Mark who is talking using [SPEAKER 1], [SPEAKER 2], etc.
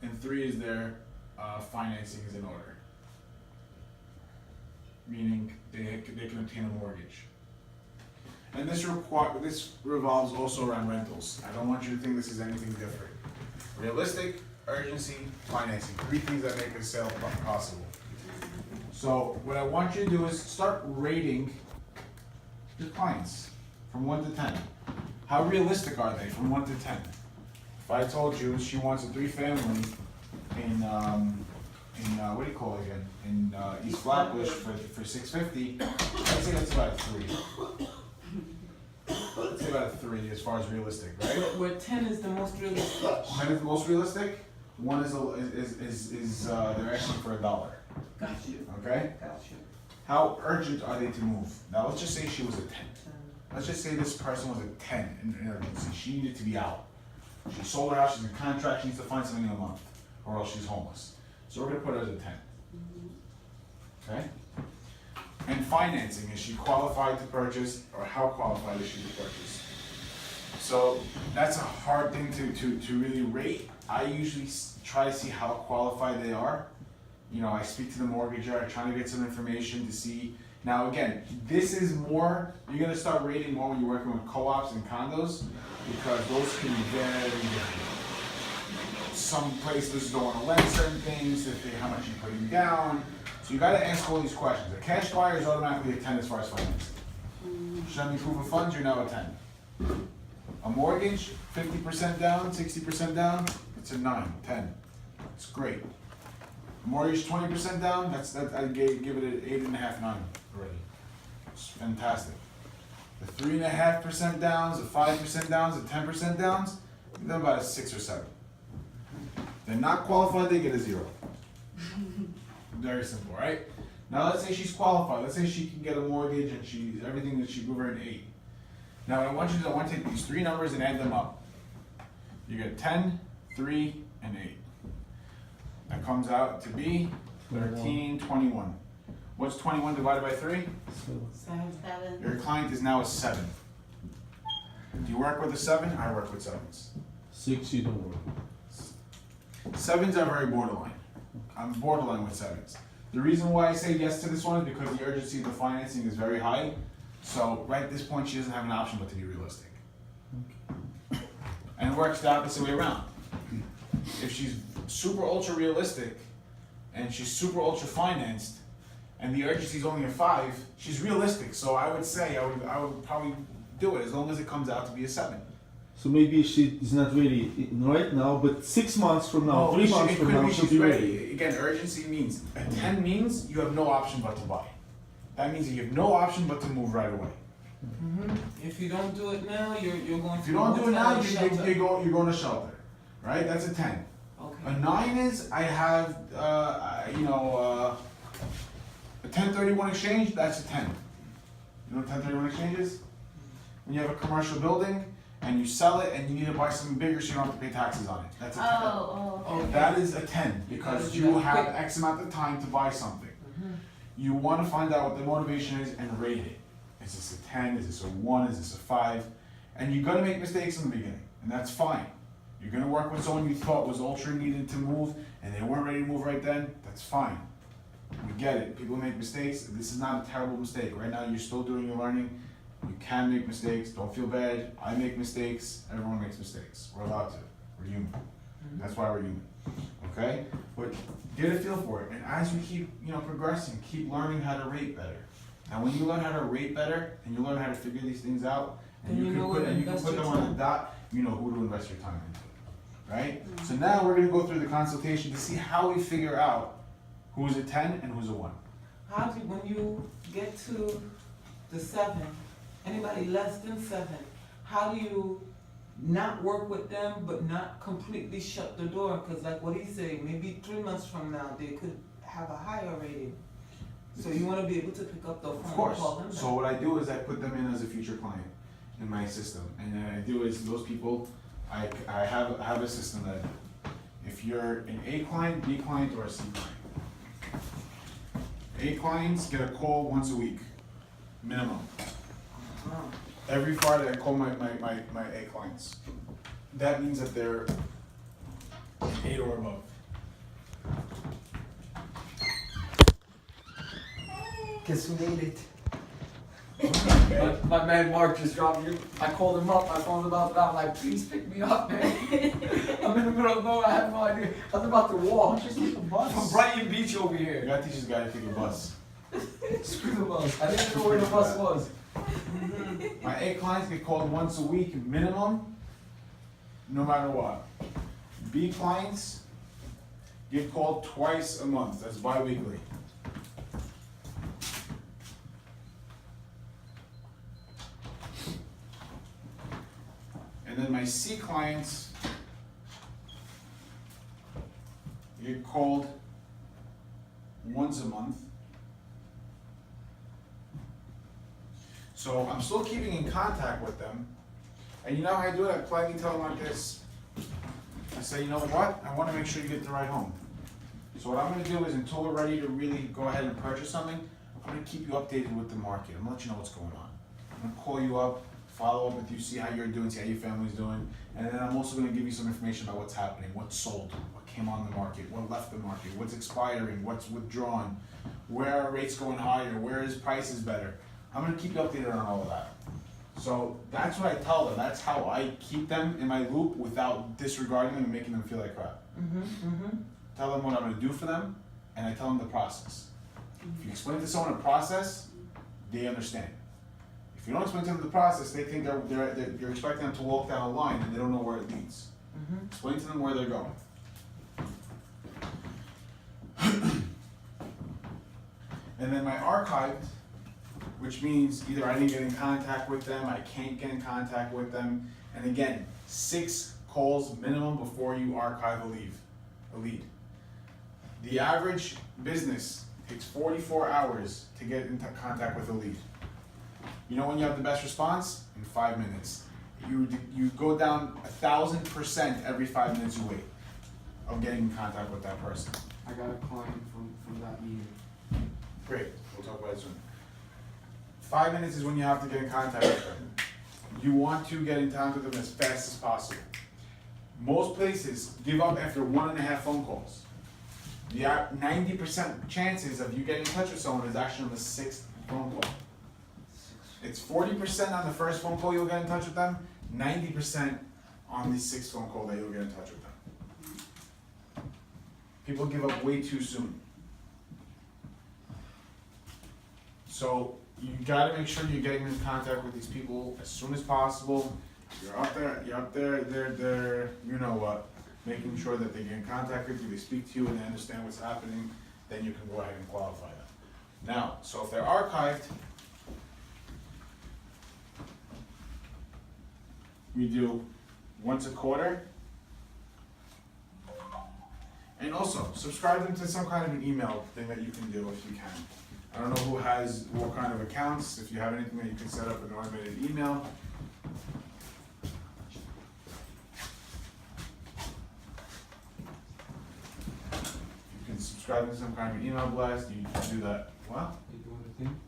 [SPEAKER 1] and 3 is their financing is in order. Meaning they can obtain a mortgage. And this revolves also around rentals. I don't want you to think this is anything different. Realistic, urgency, financing. 3 things that make a sale possible. So what I want you to do is start rating your clients from 1 to 10. How realistic are they from 1 to 10? If I told you she wants a 3-family in what do you call it again? In East Flatbush for $650, I'd say that's about a 3. I'd say about a 3 as far as realistic, right?
[SPEAKER 2] Where 10 is the most realistic.
[SPEAKER 1] 10 is the most realistic. 1 is they're asking for $1.
[SPEAKER 2] Got you.
[SPEAKER 1] Okay.
[SPEAKER 2] Got you.
[SPEAKER 1] How urgent are they to move? Now let's just say she was a 10. Let's just say this person was a 10 in urgency. She needed to be out. She sold her house, she's in contract, she needs to find something in a month, or else she's homeless. So we're gonna put her as a 10. Okay? And financing, is she qualified to purchase, or how qualified is she to purchase? So that's a hard thing to really rate. I usually try to see how qualified they are. You know, I speak to the mortgager, I try to get some information to see. Now again, this is more, you're gonna start rating more when you're working with co-ops and condos, because those can be very different. Some places don't wanna lend certain things, how much you're putting down. So you gotta ask all these questions. A cash buyer is automatically a 10 as far as financing. Show me proof of funds, you're now a 10. A mortgage, 50% down, 60% down, it's a 9, 10. It's great. A mortgage 20% down, I'd give it an 8.5, 9 already. It's fantastic. The 3.5% downs, the 5% downs, the 10% downs, give them about a 6 or 7. They're not qualified, they get a 0. Very simple, right? Now let's say she's qualified. Let's say she can get a mortgage and everything that she give her an 8. Now what I want you to do, I want to take these 3 numbers and add them up. You get 10, 3, and 8. That comes out to be 13, 21. What's 21 divided by 3?
[SPEAKER 2] 7.
[SPEAKER 1] Your client is now a 7. Do you work with a 7? I work with 7s.
[SPEAKER 3] 6 you don't work.
[SPEAKER 1] 7s are very borderline. I'm borderline with 7s. The reason why I say yes to this one is because the urgency of the financing is very high. So right at this point, she doesn't have an option but to be realistic. And it works the opposite way around. If she's super ultra realistic and she's super ultra financed and the urgency is only a 5, she's realistic. So I would say I would probably do it as long as it comes out to be a 7.
[SPEAKER 3] So maybe she is not ready right now, but 6 months from now, 3 months from now, she'll be ready.
[SPEAKER 1] Again, urgency means, a 10 means you have no option but to buy. That means that you have no option but to move right away.
[SPEAKER 2] If you don't do it now, you're going to.
[SPEAKER 1] If you don't do it now,
[SPEAKER 2] shelter.
[SPEAKER 1] you're going to shelter, right? That's a 10.
[SPEAKER 2] Okay.
[SPEAKER 1] A 9 is I have a 1031 exchange. That's a 10. You know what 1031 exchange is? When you have a commercial building and you sell it and you need to buy something bigger so you don't have to pay taxes on it. That's a 10.
[SPEAKER 2] Okay.
[SPEAKER 1] That is a 10 because you have X amount of time to buy something. You want to find out what the motivation is and rate it. Is this a 10? Is this a 1? Is this a 5? And you're going to make mistakes in the beginning, and that's fine. You're going to work with someone you thought was ultra needed to move, and they weren't ready to move right then. That's fine. We get it. People make mistakes. This is not a terrible mistake. Right now, you're still doing your learning. You can make mistakes. Don't feel bad. I make mistakes. Everyone makes mistakes. We're allowed to. We're human. That's why we're human. Okay? But get a feel for it. And as you keep, progressing, keep learning how to rate better. Now, when you learn how to rate better and you learn how to figure these things out, and you can put them on the dot, you know who to invest your time into. Right? So now we're going to go through the consultation to see how we figure out who's a 10 and who's a 1.
[SPEAKER 2] When you get to the 7, anybody less than 7, how do you not work with them but not completely shut the door? Because like what he's saying, maybe 3 months from now they could have a higher rating. So you want to be able to pick up the phone and call them back.
[SPEAKER 1] So what I do is I put them in as a future client in my system. And then I do is those people, I have a system that if you're an A client, B client, or a C client. A clients get a call once a week, minimum. Every Friday I call my A clients. That means that they're 8 or above.
[SPEAKER 4] Guess who made it?
[SPEAKER 5] My man Mark just dropped me. I called him up. I phoned him up. I'm like, please pick me up, man. I'm in the middle of nowhere. I have no idea. I was about to walk
[SPEAKER 1] Just take a bus.
[SPEAKER 5] from Brighton Beach over
[SPEAKER 1] You
[SPEAKER 5] here.
[SPEAKER 1] gotta teach this guy to take a bus.
[SPEAKER 5] Screw the bus. I didn't know where the bus was.
[SPEAKER 1] My A clients get called once a week minimum, no matter what. B clients get called twice a month, that's bi-weekly. And then my C clients get called once a month. So I'm still keeping in contact with them. And you know how I do it? I politely tell them like this. I say, you know what? I want to make sure you get the right home. So what I'm going to do is until we're ready to really go ahead and purchase something, I'm going to keep you updated with the market. I'm going to let you know what's going on. I'm going to call you up, follow up with you, see how you're doing, see how your family's doing. And then I'm also going to give you some information about what's happening, what's sold, what came on the market, what left the market, what's expiring, what's withdrawn, where are rates going higher, where is prices better. I'm going to keep you updated on all of that. So that's what I tell them. That's how I keep them in my loop without disregarding them and making them feel like crap. Tell them what I'm going to do for them, and I tell them the process. If you explain to someone the process, they understand. If you don't explain to them the process, they think you're expecting them to walk down a line and they don't know where it leads. Explain to them where they're going. And then my archived, which means either I didn't get in contact with them, I can't get in contact with them. And again, 6 calls minimum before you archive a lead. The average business takes 44 hours to get into contact with a lead. You know when you have the best response? In 5 minutes. You go down 1,000% every 5 minutes you wait of getting in contact with that person.
[SPEAKER 5] I got a client from that meeting.
[SPEAKER 1] Great, we'll talk about it soon. 5 minutes is when you have to get in contact with them. You want to get in contact with them as fast as possible. Most places give up after 1.5 phone calls. The 90% chances of you getting in touch with someone is actually on the 6th phone call. It's 40% on the first phone call you'll get in touch with them, 90% on the 6th phone call that you'll get in touch with them. People give up way too soon. So you gotta make sure you're getting in contact with these people as soon as possible. You're up there, they're, you know what, making sure that they get in contact with you, they speak to you and they understand what's happening, then you can go ahead and qualify them. Now, so if they're archived, we do once a quarter. And also, subscribe them to some kind of an email thing that you can do if you can. I don't know who has what kind of accounts, if you have anything that you can set up an automated email. You can subscribe to some kind of email blast, you can do that. What?
[SPEAKER 5] You doing the thing?